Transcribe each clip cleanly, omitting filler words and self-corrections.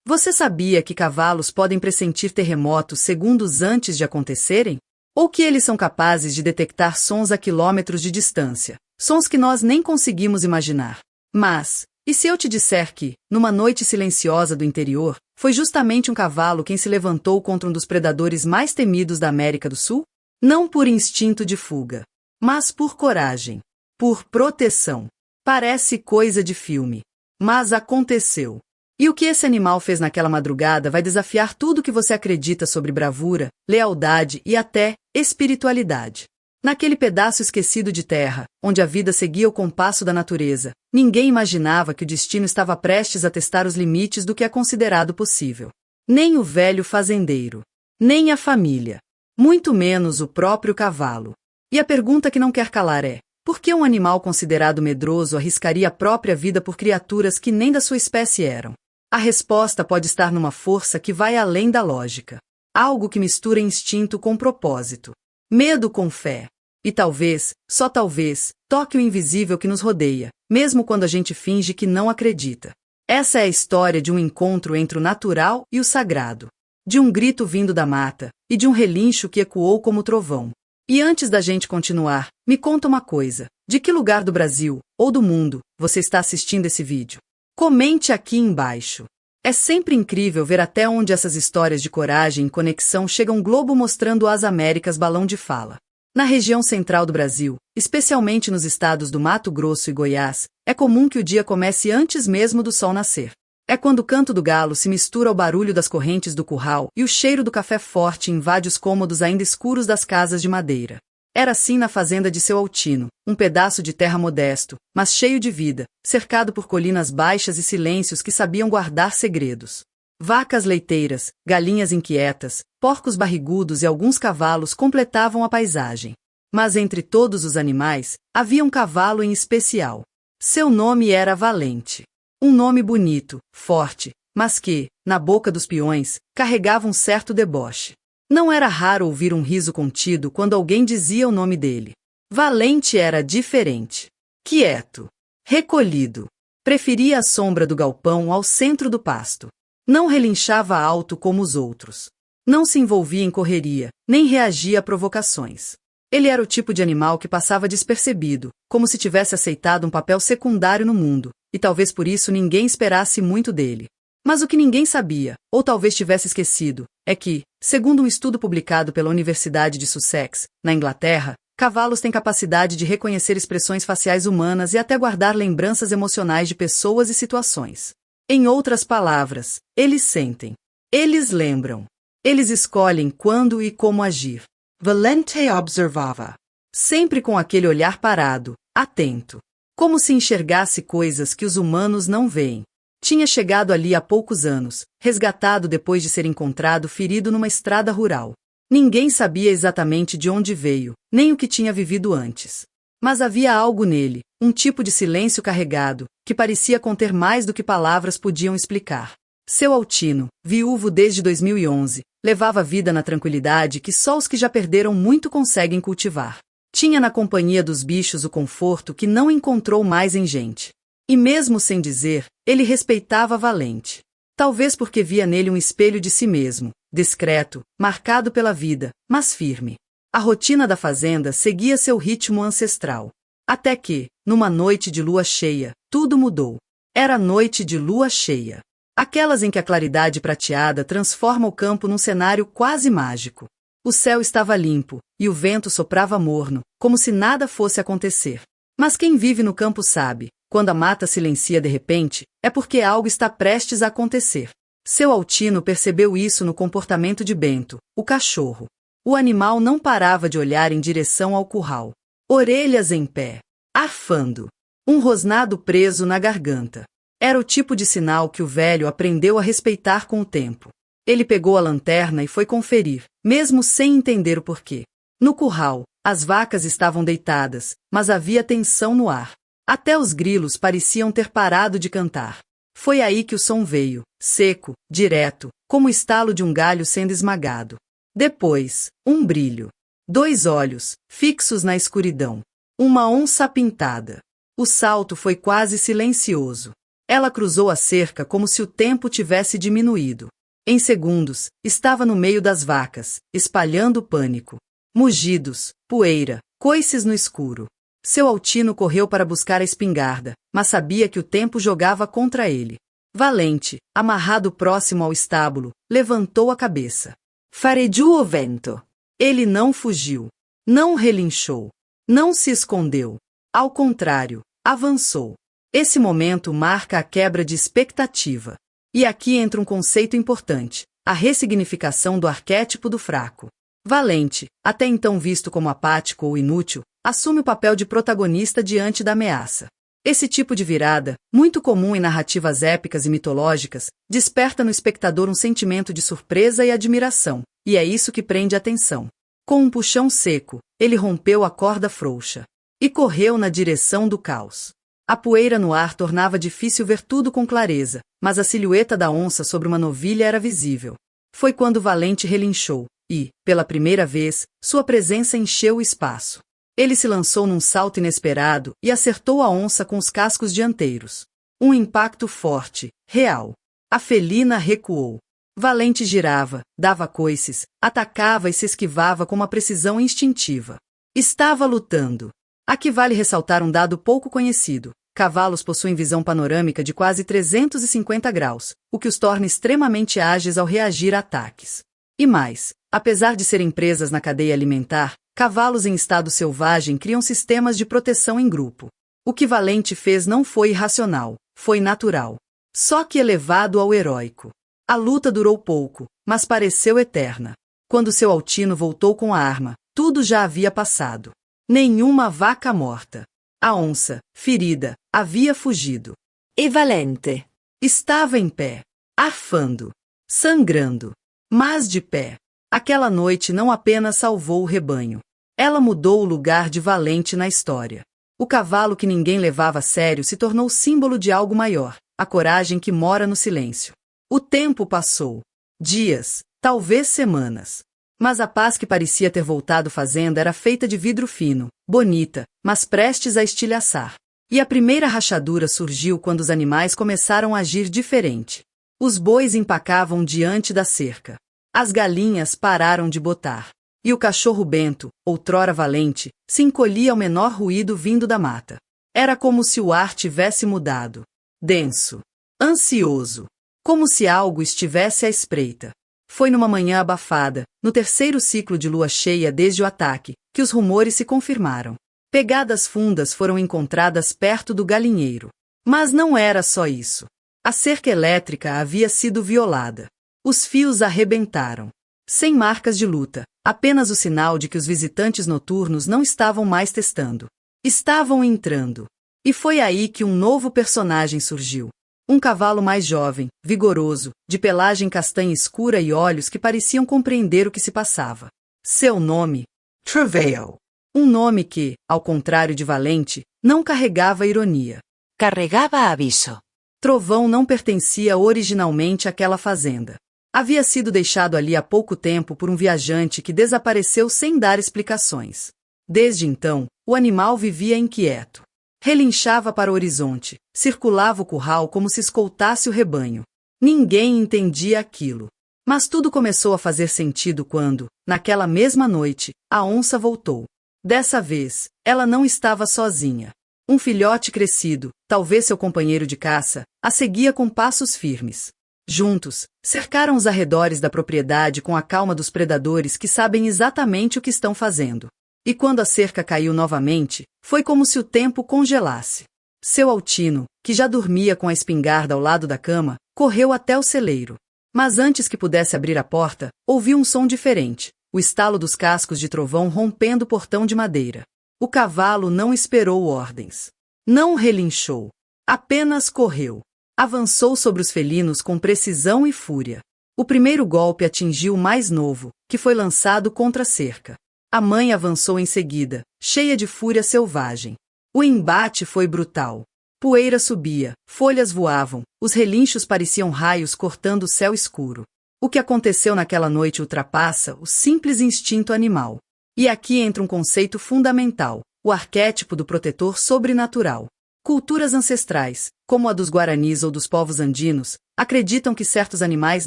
Você sabia que cavalos podem pressentir terremotos segundos antes de acontecerem? Ou que eles são capazes de detectar sons a quilômetros de distância, sons que nós nem conseguimos imaginar? Mas, e se eu te disser que, numa noite silenciosa do interior, foi justamente um cavalo quem se levantou contra um dos predadores mais temidos da América do Sul? Não por instinto de fuga, mas por coragem, por proteção. Parece coisa de filme, mas aconteceu. E o que esse animal fez naquela madrugada vai desafiar tudo que você acredita sobre bravura, lealdade e até espiritualidade. Naquele pedaço esquecido de terra, onde a vida seguia o compasso da natureza, ninguém imaginava que o destino estava prestes a testar os limites do que é considerado possível. Nem o velho fazendeiro, nem a família, muito menos o próprio cavalo. E a pergunta que não quer calar é: por que um animal considerado medroso arriscaria a própria vida por criaturas que nem da sua espécie eram? A resposta pode estar numa força que vai além da lógica. Algo que mistura instinto com propósito. Medo com fé. E talvez, só talvez, toque o invisível que nos rodeia, mesmo quando a gente finge que não acredita. Essa é a história de um encontro entre o natural e o sagrado. De um grito vindo da mata, e de um relincho que ecoou como trovão. E antes da gente continuar, me conta uma coisa. De que lugar do Brasil, ou do mundo, você está assistindo esse vídeo? Comente aqui embaixo. É sempre incrível ver até onde essas histórias de coragem e conexão chegam. Globo mostrando as Américas balão de fala. Na região central do Brasil, especialmente nos estados do Mato Grosso e Goiás, é comum que o dia comece antes mesmo do sol nascer. É quando o canto do galo se mistura ao barulho das correntes do curral e o cheiro do café forte invade os cômodos ainda escuros das casas de madeira. Era assim na fazenda de seu Altino, um pedaço de terra modesto, mas cheio de vida, cercado por colinas baixas e silêncios que sabiam guardar segredos. Vacas leiteiras, galinhas inquietas, porcos barrigudos e alguns cavalos completavam a paisagem. Mas entre todos os animais, havia um cavalo em especial. Seu nome era Valente. Um nome bonito, forte, mas que, na boca dos peões, carregava um certo deboche. Não era raro ouvir um riso contido quando alguém dizia o nome dele. Valente era diferente. Quieto. Recolhido. Preferia a sombra do galpão ao centro do pasto. Não relinchava alto como os outros. Não se envolvia em correria, nem reagia a provocações. Ele era o tipo de animal que passava despercebido, como se tivesse aceitado um papel secundário no mundo, e talvez por isso ninguém esperasse muito dele. Mas o que ninguém sabia, ou talvez tivesse esquecido, é que, segundo um estudo publicado pela Universidade de Sussex, na Inglaterra, cavalos têm capacidade de reconhecer expressões faciais humanas e até guardar lembranças emocionais de pessoas e situações. Em outras palavras, eles sentem. Eles lembram. Eles escolhem quando e como agir. Valente observava. Sempre com aquele olhar parado, atento. Como se enxergasse coisas que os humanos não veem. Tinha chegado ali há poucos anos, resgatado depois de ser encontrado ferido numa estrada rural. Ninguém sabia exatamente de onde veio, nem o que tinha vivido antes. Mas havia algo nele, um tipo de silêncio carregado, que parecia conter mais do que palavras podiam explicar. Seu Altino, viúvo desde 2011, levava a vida na tranquilidade que só os que já perderam muito conseguem cultivar. Tinha na companhia dos bichos o conforto que não encontrou mais em gente. E mesmo sem dizer, ele respeitava Valente. Talvez porque via nele um espelho de si mesmo, discreto, marcado pela vida, mas firme. A rotina da fazenda seguia seu ritmo ancestral. Até que, numa noite de lua cheia, tudo mudou. Era noite de lua cheia. Aquelas em que a claridade prateada transforma o campo num cenário quase mágico. O céu estava limpo, e o vento soprava morno, como se nada fosse acontecer. Mas quem vive no campo sabe, quando a mata silencia de repente, é porque algo está prestes a acontecer. Seu Altino percebeu isso no comportamento de Bento, o cachorro. O animal não parava de olhar em direção ao curral. Orelhas em pé, arfando. Um rosnado preso na garganta. Era o tipo de sinal que o velho aprendeu a respeitar com o tempo. Ele pegou a lanterna e foi conferir, mesmo sem entender o porquê. No curral, as vacas estavam deitadas, mas havia tensão no ar. Até os grilos pareciam ter parado de cantar. Foi aí que o som veio, seco, direto, como o estalo de um galho sendo esmagado. Depois, um brilho. 2 olhos, fixos na escuridão. Uma onça pintada. O salto foi quase silencioso. Ela cruzou a cerca como se o tempo tivesse diminuído. Em segundos, estava no meio das vacas, espalhando pânico. Mugidos, poeira, coices no escuro. Seu Altino correu para buscar a espingarda, mas sabia que o tempo jogava contra ele. Valente, amarrado próximo ao estábulo, levantou a cabeça. Farejou o vento. Ele não fugiu. Não relinchou. Não se escondeu. Ao contrário, avançou. Esse momento marca a quebra de expectativa. E aqui entra um conceito importante, a ressignificação do arquétipo do fraco. Valente, até então visto como apático ou inútil, assume o papel de protagonista diante da ameaça. Esse tipo de virada, muito comum em narrativas épicas e mitológicas, desperta no espectador um sentimento de surpresa e admiração, e é isso que prende a atenção. Com um puxão seco, ele rompeu a corda frouxa e correu na direção do caos. A poeira no ar tornava difícil ver tudo com clareza, mas a silhueta da onça sobre uma novilha era visível. Foi quando Valente relinchou, e, pela primeira vez, sua presença encheu o espaço. Ele se lançou num salto inesperado e acertou a onça com os cascos dianteiros. Um impacto forte, real. A felina recuou. Valente girava, dava coices, atacava e se esquivava com uma precisão instintiva. Estava lutando. Aqui vale ressaltar um dado pouco conhecido. Cavalos possuem visão panorâmica de quase 350 graus, o que os torna extremamente ágeis ao reagir a ataques. E mais, apesar de serem presas na cadeia alimentar, cavalos em estado selvagem criam sistemas de proteção em grupo. O que Valente fez não foi irracional, foi natural. Só que elevado ao heróico. A luta durou pouco, mas pareceu eterna. Quando seu Altino voltou com a arma, tudo já havia passado. Nenhuma vaca morta. A onça, ferida, havia fugido. E Valente estava em pé, arfando, sangrando, mas de pé. Aquela noite não apenas salvou o rebanho. Ela mudou o lugar de Valente na história. O cavalo que ninguém levava a sério se tornou símbolo de algo maior, a coragem que mora no silêncio. O tempo passou. Dias, talvez semanas. Mas a paz que parecia ter voltado fazenda era feita de vidro fino, bonita, mas prestes a estilhaçar. E a primeira rachadura surgiu quando os animais começaram a agir diferente. Os bois empacavam diante da cerca. As galinhas pararam de botar. E o cachorro bento, outrora valente, se encolhia ao menor ruído vindo da mata. Era como se o ar tivesse mudado. Denso. Ansioso. Como se algo estivesse à espreita. Foi numa manhã abafada, no terceiro ciclo de lua cheia desde o ataque, que os rumores se confirmaram. Pegadas fundas foram encontradas perto do galinheiro. Mas não era só isso. A cerca elétrica havia sido violada. Os fios arrebentaram. Sem marcas de luta, apenas o sinal de que os visitantes noturnos não estavam mais testando. Estavam entrando. E foi aí que um novo personagem surgiu. Um cavalo mais jovem, vigoroso, de pelagem castanha escura e olhos que pareciam compreender o que se passava. Seu nome? Travail. Um nome que, ao contrário de Valente, não carregava ironia. Carregava aviso. Trovão não pertencia originalmente àquela fazenda. Havia sido deixado ali há pouco tempo por um viajante que desapareceu sem dar explicações. Desde então, o animal vivia inquieto. Relinchava para o horizonte, circulava o curral como se escoltasse o rebanho. Ninguém entendia aquilo. Mas tudo começou a fazer sentido quando, naquela mesma noite, a onça voltou. Dessa vez, ela não estava sozinha. Um filhote crescido, talvez seu companheiro de caça, a seguia com passos firmes. Juntos, cercaram os arredores da propriedade com a calma dos predadores que sabem exatamente o que estão fazendo. E quando a cerca caiu novamente, foi como se o tempo congelasse. Seu Altino, que já dormia com a espingarda ao lado da cama, correu até o celeiro. Mas antes que pudesse abrir a porta, ouviu um som diferente, o estalo dos cascos de trovão rompendo o portão de madeira. O cavalo não esperou ordens. Não relinchou. Apenas correu. Avançou sobre os felinos com precisão e fúria. O primeiro golpe atingiu o mais novo, que foi lançado contra a cerca. A mãe avançou em seguida, cheia de fúria selvagem. O embate foi brutal. Poeira subia, folhas voavam, os relinchos pareciam raios cortando o céu escuro. O que aconteceu naquela noite ultrapassa o simples instinto animal. E aqui entra um conceito fundamental, o arquétipo do protetor sobrenatural. Culturas ancestrais, como a dos guaranis ou dos povos andinos, acreditam que certos animais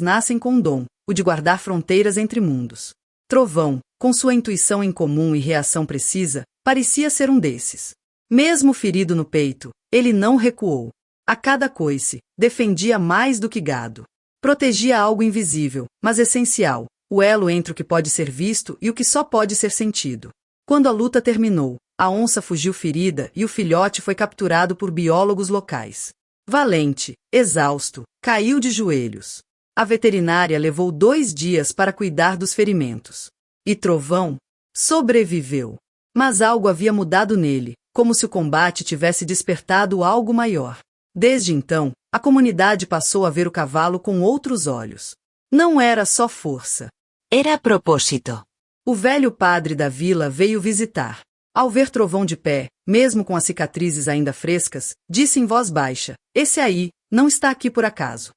nascem com um dom, o de guardar fronteiras entre mundos. Trovão, com sua intuição incomum e reação precisa, parecia ser um desses. Mesmo ferido no peito, ele não recuou. A cada coice, defendia mais do que gado. Protegia algo invisível, mas essencial, o elo entre o que pode ser visto e o que só pode ser sentido. Quando a luta terminou, a onça fugiu ferida e o filhote foi capturado por biólogos locais. Valente, exausto, caiu de joelhos. A veterinária levou 2 dias para cuidar dos ferimentos. E Trovão sobreviveu. Mas algo havia mudado nele, como se o combate tivesse despertado algo maior. Desde então, a comunidade passou a ver o cavalo com outros olhos. Não era só força. Era propósito. O velho padre da vila veio visitar. Ao ver Trovão de pé, mesmo com as cicatrizes ainda frescas, disse em voz baixa: "Esse aí, não está aqui por acaso."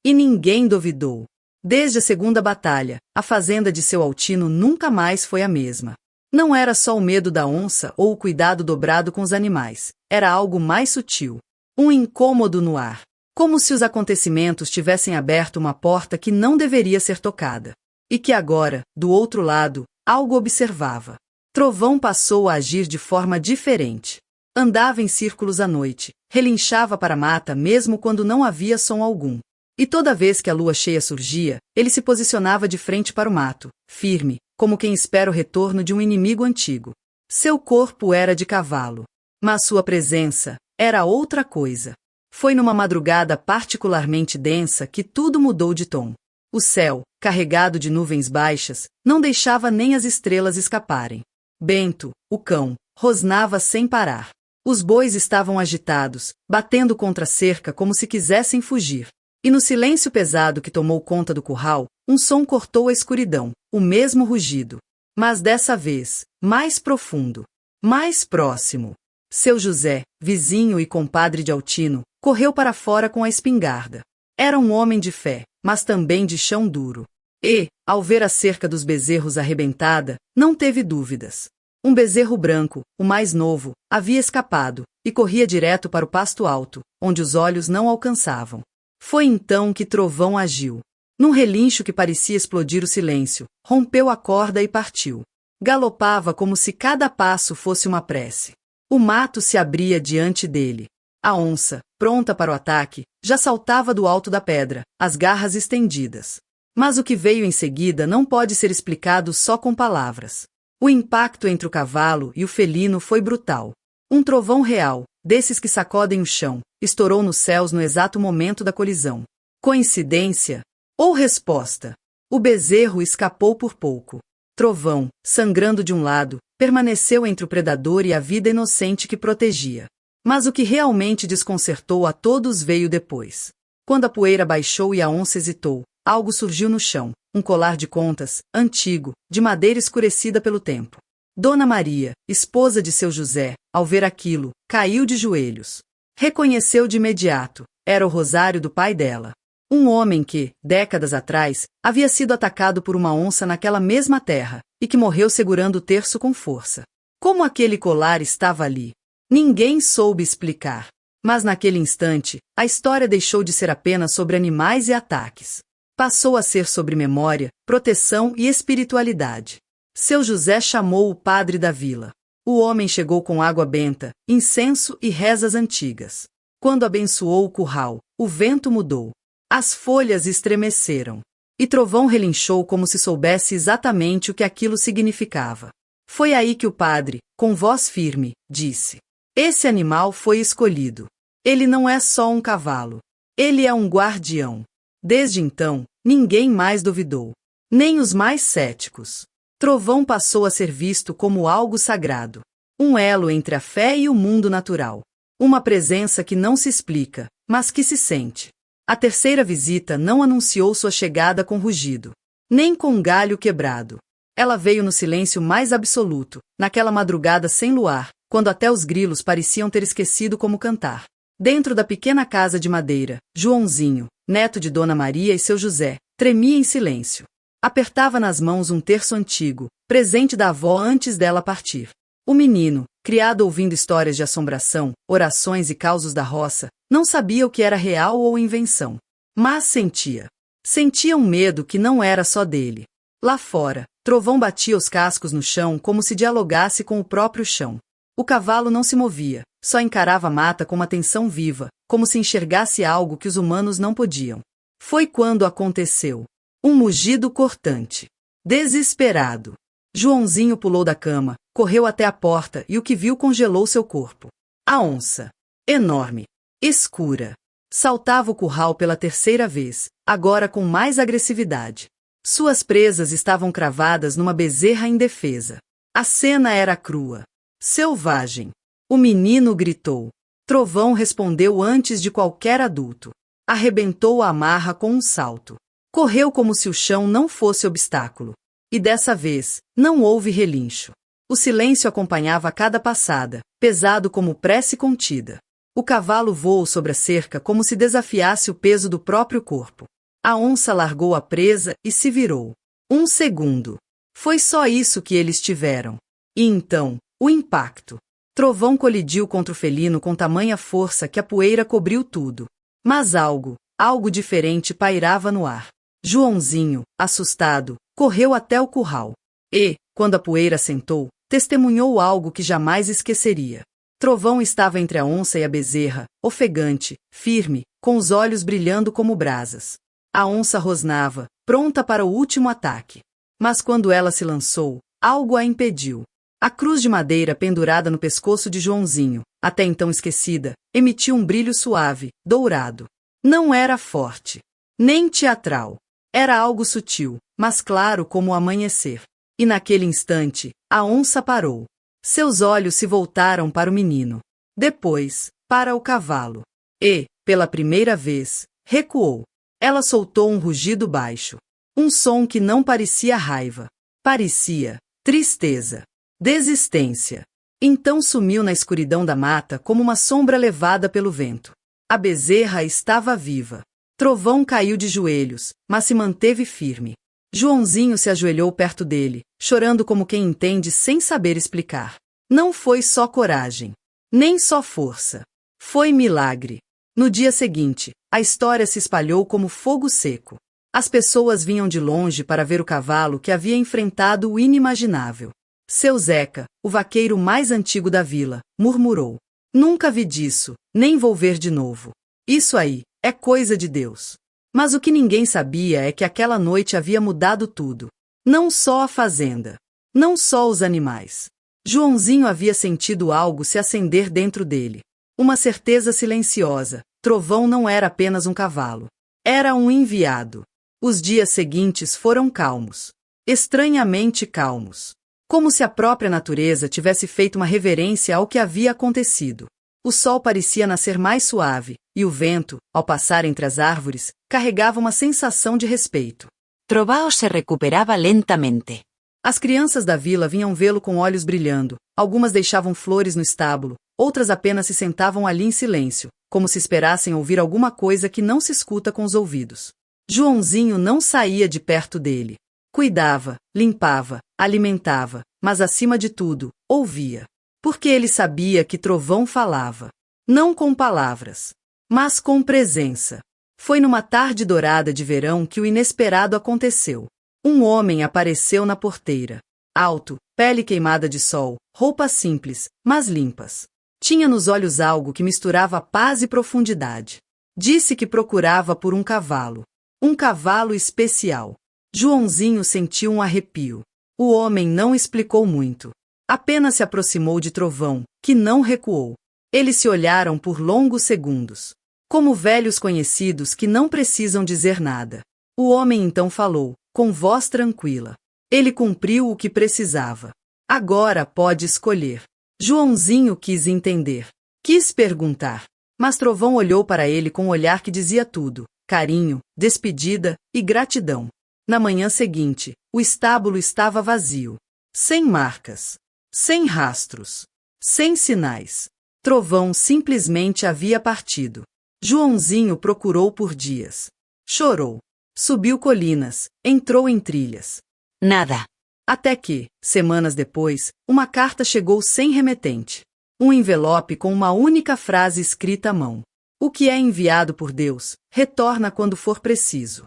E ninguém duvidou. Desde a segunda batalha, a fazenda de seu Altino nunca mais foi a mesma. Não era só o medo da onça ou o cuidado dobrado com os animais, era algo mais sutil. Um incômodo no ar. Como se os acontecimentos tivessem aberto uma porta que não deveria ser tocada. E que agora, do outro lado, algo observava. Trovão passou a agir de forma diferente. Andava em círculos à noite, relinchava para a mata mesmo quando não havia som algum. E toda vez que a lua cheia surgia, ele se posicionava de frente para o mato, firme, como quem espera o retorno de um inimigo antigo. Seu corpo era de cavalo, mas sua presença era outra coisa. Foi numa madrugada particularmente densa que tudo mudou de tom. O céu, carregado de nuvens baixas, não deixava nem as estrelas escaparem. Bento, o cão, rosnava sem parar. Os bois estavam agitados, batendo contra a cerca como se quisessem fugir. E no silêncio pesado que tomou conta do curral, um som cortou a escuridão, o mesmo rugido. Mas dessa vez, mais profundo, mais próximo. Seu José, vizinho e compadre de Altino, correu para fora com a espingarda. Era um homem de fé, mas também de chão duro. E, ao ver a cerca dos bezerros arrebentada, não teve dúvidas. Um bezerro branco, o mais novo, havia escapado, e corria direto para o pasto alto, onde os olhos não alcançavam. Foi então que Trovão agiu. Num relincho que parecia explodir o silêncio, rompeu a corda e partiu. Galopava como se cada passo fosse uma prece. O mato se abria diante dele. A onça, pronta para o ataque, já saltava do alto da pedra, as garras estendidas. Mas o que veio em seguida não pode ser explicado só com palavras. O impacto entre o cavalo e o felino foi brutal. Um trovão real, desses que sacodem o chão, estourou nos céus no exato momento da colisão. Coincidência? Ou resposta? O bezerro escapou por pouco. Trovão, sangrando de um lado, permaneceu entre o predador e a vida inocente que protegia. Mas o que realmente desconcertou a todos veio depois. Quando a poeira baixou e a onça hesitou, algo surgiu no chão, um colar de contas, antigo, de madeira escurecida pelo tempo. Dona Maria, esposa de seu José, ao ver aquilo, caiu de joelhos. Reconheceu de imediato, era o rosário do pai dela. Um homem que, décadas atrás, havia sido atacado por uma onça naquela mesma terra, e que morreu segurando o terço com força. Como aquele colar estava ali? Ninguém soube explicar. Mas naquele instante, a história deixou de ser apenas sobre animais e ataques. Passou a ser sobre memória, proteção e espiritualidade. Seu José chamou o padre da vila. O homem chegou com água benta, incenso e rezas antigas. Quando abençoou o curral, o vento mudou. As folhas estremeceram. E Trovão relinchou como se soubesse exatamente o que aquilo significava. Foi aí que o padre, com voz firme, disse: "Esse animal foi escolhido. Ele não é só um cavalo. Ele é um guardião." Desde então, ninguém mais duvidou. Nem os mais céticos. Trovão passou a ser visto como algo sagrado. Um elo entre a fé e o mundo natural. Uma presença que não se explica, mas que se sente. A terceira visita não anunciou sua chegada com rugido, nem com um galho quebrado. Ela veio no silêncio mais absoluto, naquela madrugada sem luar, quando até os grilos pareciam ter esquecido como cantar. Dentro da pequena casa de madeira, Joãozinho, neto de Dona Maria e seu José, tremia em silêncio. Apertava nas mãos um terço antigo, presente da avó antes dela partir. O menino, Criado ouvindo histórias de assombração, orações e causos da roça, não sabia o que era real ou invenção. Mas sentia. Sentia um medo que não era só dele. Lá fora, Trovão batia os cascos no chão como se dialogasse com o próprio chão. O cavalo não se movia, só encarava a mata com uma atenção viva, como se enxergasse algo que os humanos não podiam. Foi quando aconteceu. Um mugido cortante. Desesperado. Joãozinho pulou da cama, correu até a porta e o que viu congelou seu corpo. A onça. Enorme. Escura. Saltava o curral pela terceira vez, agora com mais agressividade. Suas presas estavam cravadas numa bezerra indefesa. A cena era crua. Selvagem. O menino gritou. Trovão respondeu antes de qualquer adulto. Arrebentou a amarra com um salto. Correu como se o chão não fosse obstáculo. E dessa vez, não houve relincho. O silêncio acompanhava cada passada, pesado como prece contida. O cavalo voou sobre a cerca como se desafiasse o peso do próprio corpo. A onça largou a presa e se virou. 1 segundo. Foi só isso que eles tiveram. E então, o impacto. Trovão colidiu contra o felino com tamanha força que a poeira cobriu tudo. Mas algo diferente pairava no ar. Joãozinho, assustado, correu até o curral. E, quando a poeira assentou, testemunhou algo que jamais esqueceria. Trovão estava entre a onça e a bezerra, ofegante, firme, com os olhos brilhando como brasas. A onça rosnava, pronta para o último ataque. Mas quando ela se lançou, algo a impediu. A cruz de madeira pendurada no pescoço de Joãozinho, até então esquecida, emitiu um brilho suave, dourado. Não era forte, nem teatral. Era algo sutil, mas claro como o amanhecer. E naquele instante, a onça parou. Seus olhos se voltaram para o menino. Depois, para o cavalo. E, pela primeira vez, recuou. Ela soltou um rugido baixo. Um som que não parecia raiva. Parecia tristeza. Desistência. Então sumiu na escuridão da mata como uma sombra levada pelo vento. A bezerra estava viva. Trovão caiu de joelhos, mas se manteve firme. Joãozinho se ajoelhou perto dele, chorando como quem entende sem saber explicar. Não foi só coragem, nem só força. Foi milagre. No dia seguinte, a história se espalhou como fogo seco. As pessoas vinham de longe para ver o cavalo que havia enfrentado o inimaginável. Seu Zeca, o vaqueiro mais antigo da vila, murmurou. Nunca vi disso, nem vou ver de novo. Isso aí é coisa de Deus. Mas o que ninguém sabia é que aquela noite havia mudado tudo. Não só a fazenda. Não só os animais. Joãozinho havia sentido algo se acender dentro dele. Uma certeza silenciosa. Trovão não era apenas um cavalo. Era um enviado. Os dias seguintes foram calmos. Estranhamente calmos. Como se a própria natureza tivesse feito uma reverência ao que havia acontecido. O sol parecia nascer mais suave, e o vento, ao passar entre as árvores, carregava uma sensação de respeito. Trovão se recuperava lentamente. As crianças da vila vinham vê-lo com olhos brilhando, algumas deixavam flores no estábulo, outras apenas se sentavam ali em silêncio, como se esperassem ouvir alguma coisa que não se escuta com os ouvidos. Joãozinho não saía de perto dele. Cuidava, limpava, alimentava, mas acima de tudo, ouvia. Porque ele sabia que Trovão falava. Não com palavras, mas com presença. Foi numa tarde dourada de verão que o inesperado aconteceu. Um homem apareceu na porteira. Alto, pele queimada de sol, roupas simples, mas limpas. Tinha nos olhos algo que misturava paz e profundidade. Disse que procurava por um cavalo. Um cavalo especial. Joãozinho sentiu um arrepio. O homem não explicou muito. Apenas se aproximou de Trovão, que não recuou. Eles se olharam por longos segundos. Como velhos conhecidos que não precisam dizer nada. O homem então falou, com voz tranquila. Ele cumpriu o que precisava. Agora pode escolher. Joãozinho quis entender. Quis perguntar. Mas Trovão olhou para ele com um olhar que dizia tudo. Carinho, despedida e gratidão. Na manhã seguinte, o estábulo estava vazio. Sem marcas. Sem rastros. Sem sinais. Trovão simplesmente havia partido. Joãozinho procurou por dias. Chorou. Subiu colinas. Entrou em trilhas. Nada. Até que, semanas depois, uma carta chegou sem remetente. Um envelope com uma única frase escrita à mão. O que é enviado por Deus, retorna quando for preciso.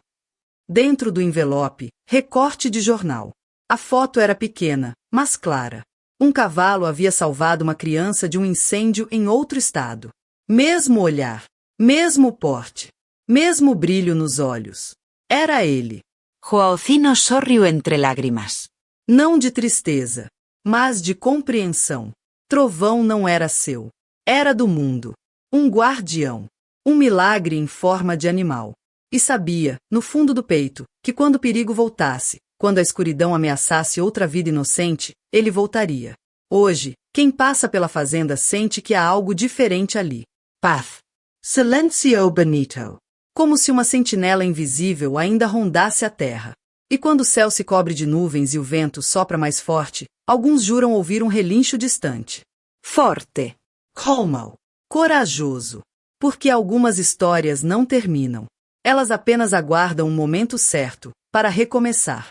Dentro do envelope, recorte de jornal. A foto era pequena, mas clara. Um cavalo havia salvado uma criança de um incêndio em outro estado. Mesmo olhar, mesmo porte, mesmo brilho nos olhos. Era ele. Joaocino sorriu entre lágrimas. Não de tristeza, mas de compreensão. Trovão não era seu. Era do mundo. Um guardião. Um milagre em forma de animal. E sabia, no fundo do peito, que quando o perigo voltasse, quando a escuridão ameaçasse outra vida inocente, ele voltaria. Hoje, quem passa pela fazenda sente que há algo diferente ali. Paz. Silencio Benito. Como se uma sentinela invisível ainda rondasse a terra. E quando o céu se cobre de nuvens e o vento sopra mais forte, alguns juram ouvir um relincho distante. Forte. Calmo. Corajoso. Porque algumas histórias não terminam. Elas apenas aguardam um momento certo, para recomeçar.